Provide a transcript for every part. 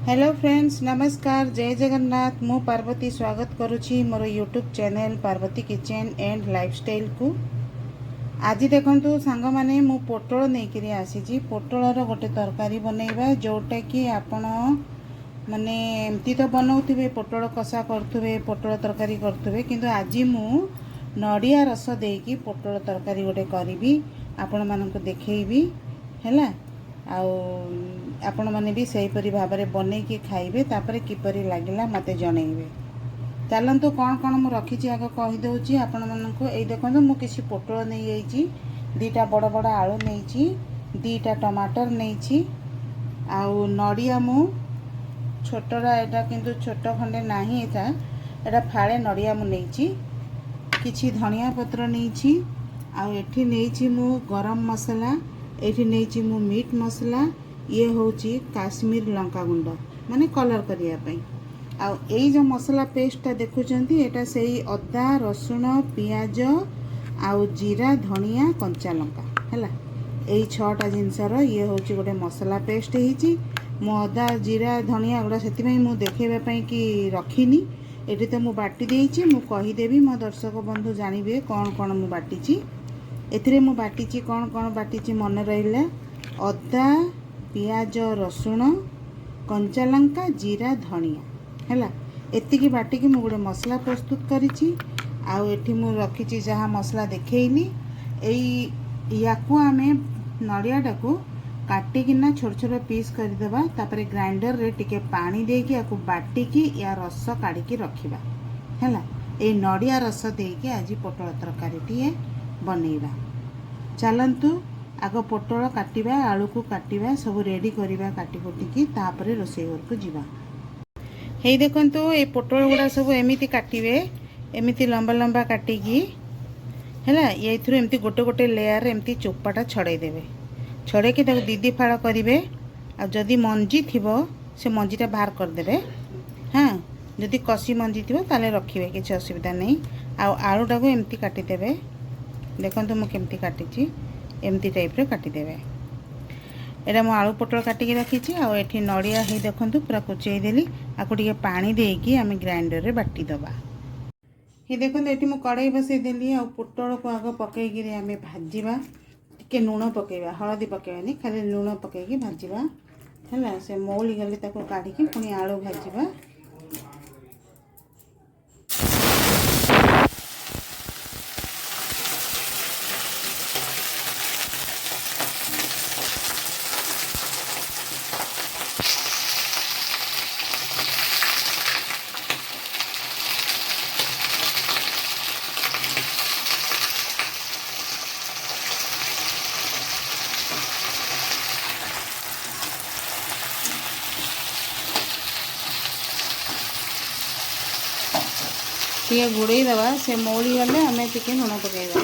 Hello friends, नमस्कार, जय जगन्नाथ। मु पार्वती स्वागत करुछि मोर YouTube channel Parvati kitchen and lifestyle को। आज देखंतु सांग माने मु पोटल नेकिरी आसीछि। पोटलर गोटे तरकारी बनैबा जोटा कि आपण माने एमती तो बनाउथिबे, पोटल कषा करथुबे, पोटल तरकारी करथुबे, किंतु आज मु नडिया रस देकी पोटल तरकारी गोटे करिवि, आपण मानकु देखैबि हैला। आपण माने भी सही परि भाबरे बनेकी खाइबे, तापरे किपरि लागिला मते जणैबे। चलंतु कौन कौन मु रखी आग कहि दउची आपण मानकु। एई देखंतु मु किछि पोटल नै आइची, दीटा बड़ बड़ आलू नैची, दीटा टमाटर नैची, आउ नडिया मु छोटरा एटा किंतु छोट खंडे नाही, एटा फाळे नडिया मु नैची, किछि धनिया पत्र नैची, आउ एठी नैची मु गरम मसला, एठी नैची मु मीट मसला, ये होची काश्मीर लंका गुंड माने कलर करिया पई। आउ एई जो मसला पेस्टटा देखुचंती एटा सेई अदा रसुण पियाज आउ जीरा धनिया कंचा लंका हैला, एई छटा जिनसर ये होची गोटे मसला पेस्ट हेची। मो अदा जीरा धनिया गुड़ा सेति पई मु देखेबा पई कि रखिनी, एठी तो मु बाटी देइची। मु कहि देबी मो दर्शक बंधु जानिबे कोन कोन मु बाटीची। एथिरे मु बाटीची कोन कोन बाटीची मन रहिला, अदा पियाज रसुण कंचा लंका जीरा धनिया हैला, एतिकी बाटिकी मु गोटे मसला प्रस्तुत करिछि। आउ एठी मु रखिछि जहाँ मसला देखैली, एई याकु आमे नडियाटाकु काटिकिना छोट छोट पीस करदेबा, तापरे ग्राइंडर रे टिके पानी देकी याकु बाटिकी या रस काढिकी रखिबा हैला। एई नडिया रस देकी आज पोटल तरकारीटिए बनैबा। चलंतु आग पोटल काटिबा, आलू को काटिबा, सब रेडी करिबा काटी कुटिकी, तापरे रोसई घर को जीवा। हेई देखंतु ए पोटल गुडा सब एमिति काटिबे, एमिति लंबा लंबा काटिकी हैला। एथुरु एमिति गोटे गोटे लेयर एमिति चोपाटा छड़ाई देबे, छड़ेकी ताको दीदी फाड़ करिवे। आ जदि मंजी थिबो से मंजीटा बाहर कर देबे। हाँ, जदि कसी मंजी थिबो ताले रखिबे, किछि असुविधा नहीं। आ आलूटा को एमिति काटि देबे। देखंतु मु केमिति काटिची, एमती टाइप रे काटी देबे। एटा मु आलू पोटल काटिकी रखीची। आ एठी नडिया हे देखंतु पूरा कुचेई देली, आकु टिके पानी देकी आमे ग्राइंडर रे बाटी दबा। हे देखंतु एठी मु कढ़ाई बसई देली, आ पोटल को आग पकेई गिरी आमे भाजीबा। टिके लूण पकेइबा, हळदी पकेइबानी, खाली लूण पकेइकी भाजीबा हैला। से मौली गले ताको काढिकी पुनी आलू भाजीबा। टिके घोड़े दबा, से मौली गले आमे टिके लूण पकेइबा।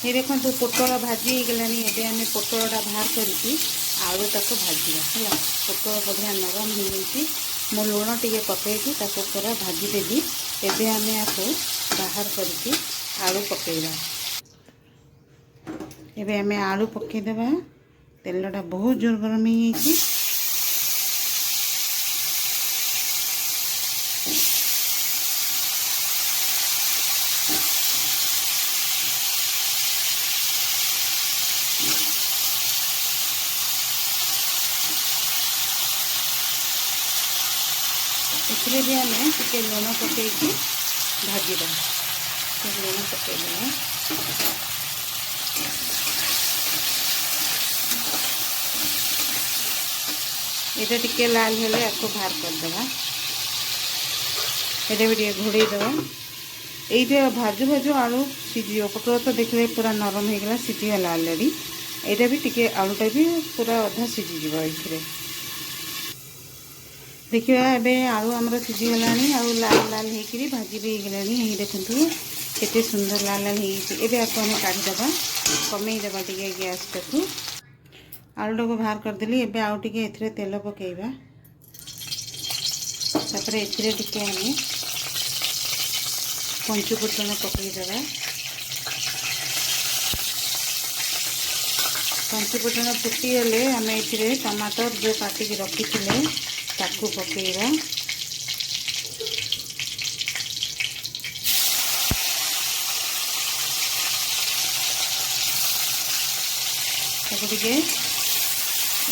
ये देखंतु पोटल भाजी गलानी। एबे आमे पोटलटा बाहर करिकी आलूटा को भाजीबा हैला। पोटल बढ़िया नरम हो गई। मो लूण टिके पकेइकी ताको पूरा भाजी देली। एबे आमे आको बाहर करिकी आलू पकेइबा। एबे आमे आलू पकेइ देबा। तेलटा बहुत जोर गरम हो जाइए। इसलिए भी आम टे लुण पकईकी भाजीद लुण पकईदेला। ये टिके लाल हेले आपको बाहर करदेवा। ये भी टे घोड़े देवा। ये भाजू भाजू आलू सीझी पोटल तो देखले पूरा नरम हो गला, सीझीगला अलरेडी। यहाँ भी टिके आलूटा भी पूरा अधा सीझीज। ये देखिए एबे आलू आमर सीझीगला, आलू लाल लाल होकर भाजी भी होगला। यही देखु केते सुंदर लाल लाल होती। आपको आम काढ़ीदे, कमेदेबा टे गैसटा को। आलूटा को बाहर करदेली। एबे आउ टिके एथिरे तेल पकेइबा। तापरे एथिरे टिके आमे पंचुफुटण पकईदेबा। पंच फुटण फुटीगले आम ये टमाटर जो काटिकी रखी ताकू पकेଇବା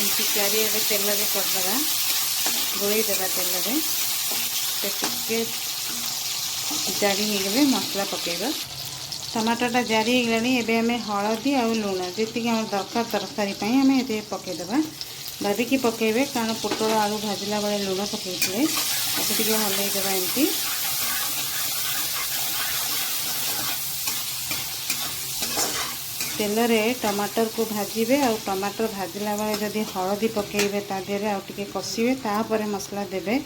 एमती चारिआडे तेल करदे गोलईदेवा तेल टे जारी होगले मसला पकेଇବା टमाटरटा जारी होगलानी एबे आमे हळदी आ लुण जी आम दरकार तरकारी आम ये पकईदेवा भाविकी पकेबे कारण पोटल आलू भाजला बेले लुण पकईते टे हलईदेवा एमती तेल रे टमाटर को भाजिबे आ टमाटर भाजला बेले जदि हळदी पकेबे ता देहरे आ टिके कषिबे तापर मसला देबे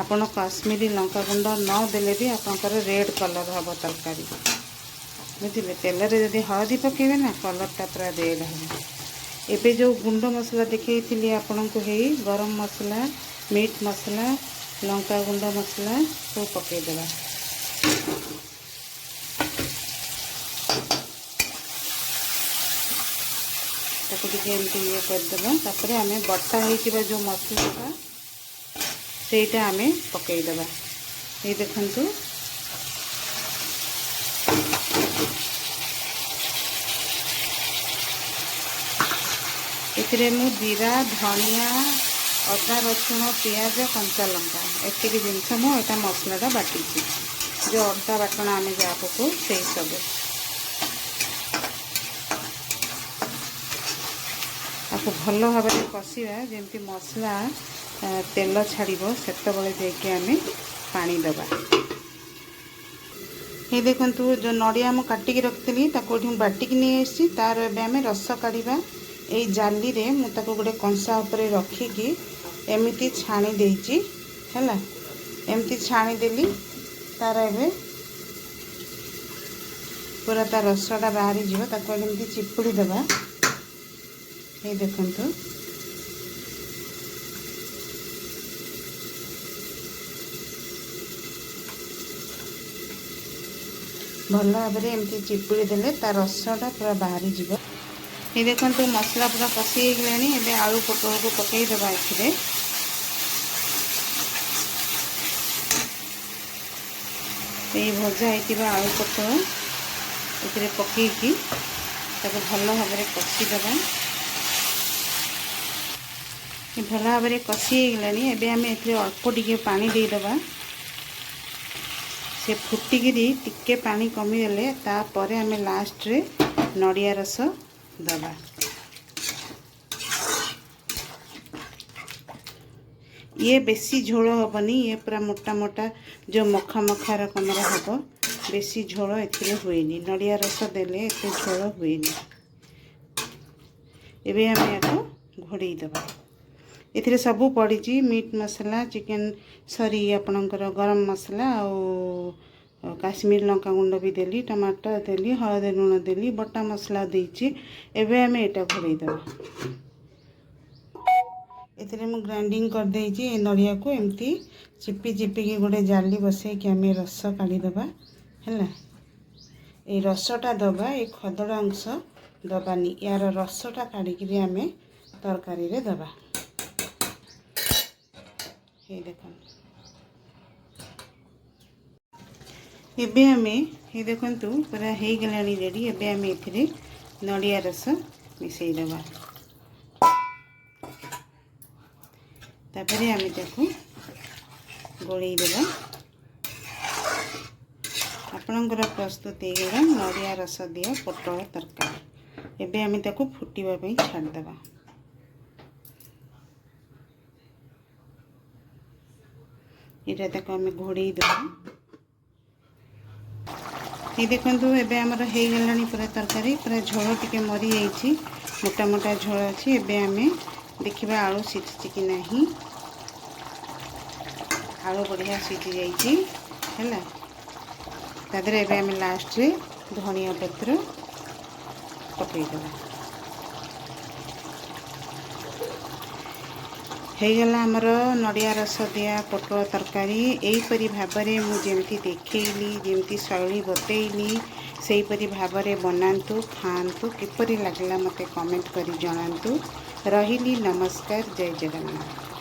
आपण काश्मीरी लंका गुंड न देले भी आपनकर रेड कलर हबो तरकारी बुझिले तेल रे जदि हळदी पकेबे ना कलरटा पूरा रेड हबो एबे जो गुंड मसला देखैथिली आपन को हेई गरम मसला मीट मसला लंका गुंड मसला सब पके देबा एमती ये करदेबा तापर आम बटा हो जो मसला सेटा आम पकईदेबा ये देखंतु एथिरे मु जीरा धनिया अदा रसुण पियाज कंचा लंका एतिक जिनस मुझा मसलाटा बाटी जो अदा बाटना आम जहाँ पकऊ से सब आपको भल भाव में कषा जमी मसला तेल छाड़ब से आम पानी दबा ये देखंतु जो नड़िया मु काटिकी रखी बाटिक नहीं आसी तार एम रस काढ़ा यही जाली रे मु ताको गोटे कंसा उपरे रखिकी एमती छाणी देइची हैला एमती छाणी देली तार एबे पूरा तार रसटा बाहरी जीव ताको एमती चिपुड़ी देबा ये देखंतु भल भाव में एमती चिपुड़ी देले तार रसटा पूरा बाहरी जीव ये देखंतु मसला पूरा कषि गलानी एबे आलू पोटल को पकई देबा एथिरे ये भजा होइतिबा आलू पोटल एथिरे पकईकी ताको भल भाव में कषि देबा ये भल भाव में कषि गलानी एबे आमे एथिरे अल्प टिके पानी दे देबा से फुटिकी टिके पानी कमीगले तापर आमे लास्ट रे नड़िया रस दबा ये बेसी झोल हेनी ये पूरा मोटा मोटा जो मखा मखा रकमर हम बेसी झोल एथिरे हुएनी नड़िया रस देले एते झोल हुएनी एबे हम याको घोड़े दबा एथिरे सबू पड़ी मीट मसला चिकन सरी आपणकर गरम मसला और काश्मीर लंका गुंड भी देली टमाटर देली हळदी लुण देली बटा मसला देइची एबे आम एटा घोड़े दबा एथिरे मु ग्राइंडिंग कर देइची ए नड़िया को एमती चिपी चिपी गोटे जाली बसे कि आम रस काढ़ी दबा हैला ए रसटा दबा ए खदड़ा अंश दबानी यार रसटा काढ़ी आम तरकारी रे दबा ये देखो एबे आमे ये देखंतु पूरा हे गलानी रेडी एबे आमे एथिरे नड़िया रस मिसई देबा तापरे आमे ताकू गोळेई देबा आपणकर प्रस्तुत हो गला नड़िया रस दिया पोटल तरकारी एबे आमे ताकू फुटीबा पई छाड़ देबा इटा ताकू आमे घोड़ेई देबा ये देखंतु एबे हमर हे गलानी पूरा तरकारी पूरा झोल टिके मरी जाइछि मोटा मोटा झोल अछि एबे आमे देखिबा आलू सिझिछि कि नाही आलू बढ़िया सिझि जाइछि हैला तादरे एबे आमे लास्ट रे धनिया पत्र पकई देबा हेगला आमर नड़िया रस दिया पोटल तरकारी यहीपरी भाव में मुझे देखली जमी शैली बतैली सेहीपरि भाବରେ बनातु खातु किपरि लागला मते कमेंट करी जणातु। रहिली नमस्कार जय जगन्नाथ।